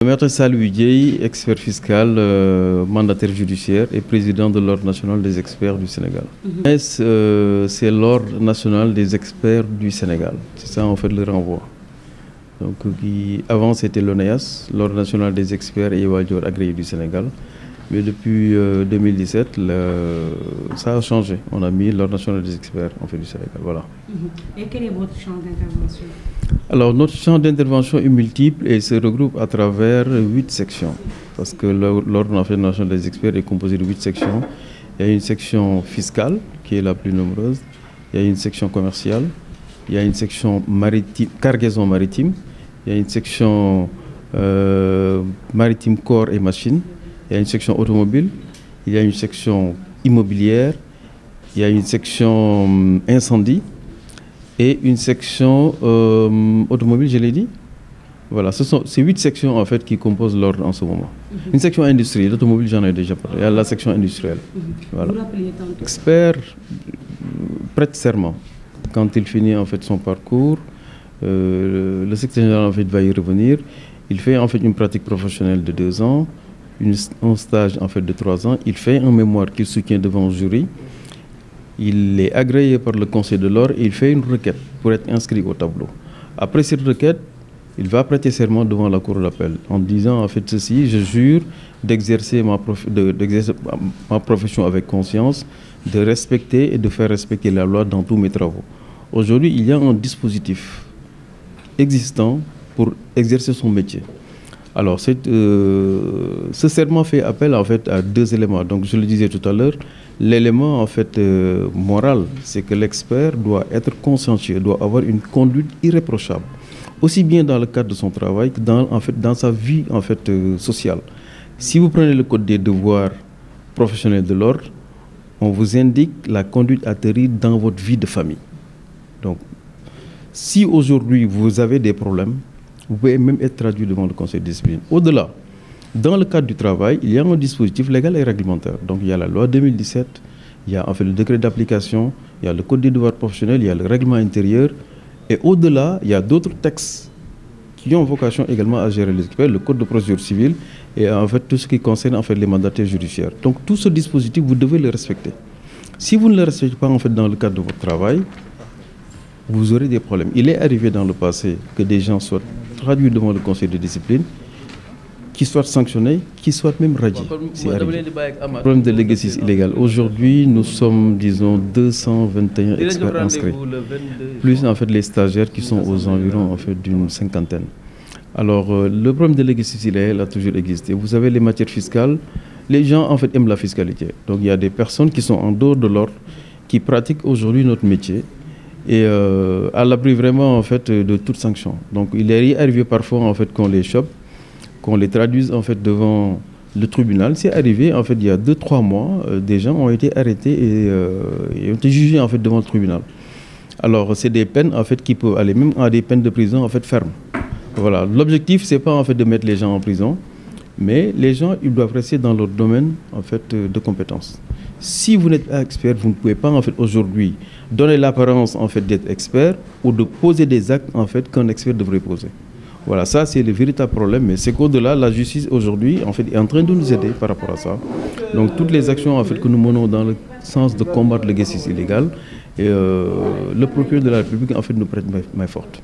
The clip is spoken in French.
Maître Salou Dieye, expert fiscal, mandataire judiciaire et président de l'Ordre national des experts du Sénégal. C'est l'Ordre national des experts du Sénégal. C'est ça en fait le renvoi. Donc, avant c'était l'ONEAS, l'Ordre national des experts et évaluateurs agréés du Sénégal. Mais depuis 2017, ça a changé. On a mis l'Ordre national des experts en fait, du Sénégal. Voilà. Et quel est votre champ d'intervention? Alors, notre champ d'intervention est multiple et se regroupe à travers 8 sections. Parce que l'Ordre national des experts est composé de 8 sections. Il y a une section fiscale qui est la plus nombreuse. Il y a une section commerciale. Il y a une section maritime, cargaison maritime. Il y a une section maritime corps et machines. Il y a une section automobile, il y a une section immobilière, il y a une section incendie et une section automobile, je l'ai dit. Voilà, ce sont ces 8 sections en fait qui composent l'ordre en ce moment. Une section industrielle, l'automobile j'en ai déjà parlé, il y a la section industrielle. Voilà. L'expert prête serment. Quand il finit en fait son parcours, le secrétaire général en fait va y revenir. Il fait en fait une pratique professionnelle de 2 ans. Un stage en fait de 3 ans, il fait un mémoire qu'il soutient devant le jury, il est agréé par le Conseil de l'Ordre et il fait une requête pour être inscrit au tableau. Après cette requête, il va prêter serment devant la cour d'appel en disant en fait ceci, je jure d'exercer ma profession avec conscience, de respecter et de faire respecter la loi dans tous mes travaux. Aujourd'hui, il y a un dispositif existant pour exercer son métier. Alors, ce serment fait appel en fait à 2 éléments. Donc, je le disais tout à l'heure, l'élément en fait moral, c'est que l'expert doit être consciencieux, doit avoir une conduite irréprochable, aussi bien dans le cadre de son travail que dans sa vie en fait sociale. Si vous prenez le code des devoirs professionnels de l'ordre, on vous indique la conduite à tenir dans votre vie de famille. Donc, si aujourd'hui vous avez des problèmes, vous pouvez même être traduit devant le conseil de discipline. Au-delà, dans le cadre du travail, il y a un dispositif légal et réglementaire. Donc il y a la loi 2017, il y a en fait le décret d'application, il y a le code des devoirs professionnels, il y a le règlement intérieur. Et au-delà, il y a d'autres textes qui ont vocation également à gérer les experts, le code de procédure civile et en fait tout ce qui concerne en fait les mandataires judiciaires. Donc tout ce dispositif, vous devez le respecter. Si vous ne le respectez pas en fait dans le cadre de votre travail, vous aurez des problèmes. Il est arrivé dans le passé que des gens soient traduits devant le conseil de discipline, qui soient sanctionnés, qui soient même radiés. Problème de l'exercice illégal. Aujourd'hui, nous sommes, disons, 221 experts inscrits. Plus en fait les stagiaires qui sont aux environs en fait d'une 50aine. Alors, le problème de l'exercice illégal a toujours existé. Vous savez, les matières fiscales, les gens en fait aiment la fiscalité. Donc, il y a des personnes qui sont en dehors de l'ordre, qui pratiquent aujourd'hui notre métier. Et à l'abri vraiment en fait de toute sanction. Donc il est arrivé parfois en fait qu'on les chope, qu'on les traduise en fait devant le tribunal. C'est arrivé en fait il y a 2-3 mois, des gens ont été arrêtés et ont été jugés en fait devant le tribunal. Alors c'est des peines en fait qui peuvent aller même à des peines de prison en fait fermes. Voilà, l'objectif c'est pas en fait de mettre les gens en prison, mais les gens ils doivent rester dans leur domaine en fait de compétences. Si vous n'êtes pas expert, vous ne pouvez pas en fait aujourd'hui donner l'apparence en fait d'être expert ou de poser des actes en fait qu'un expert devrait poser. Voilà, ça c'est le véritable problème, mais c'est qu'au-delà, la justice aujourd'hui en fait est en train de nous aider par rapport à ça. Donc toutes les actions en fait que nous menons dans le sens de combattre l'exercice illégal, et le procureur de la République en fait nous prête main forte.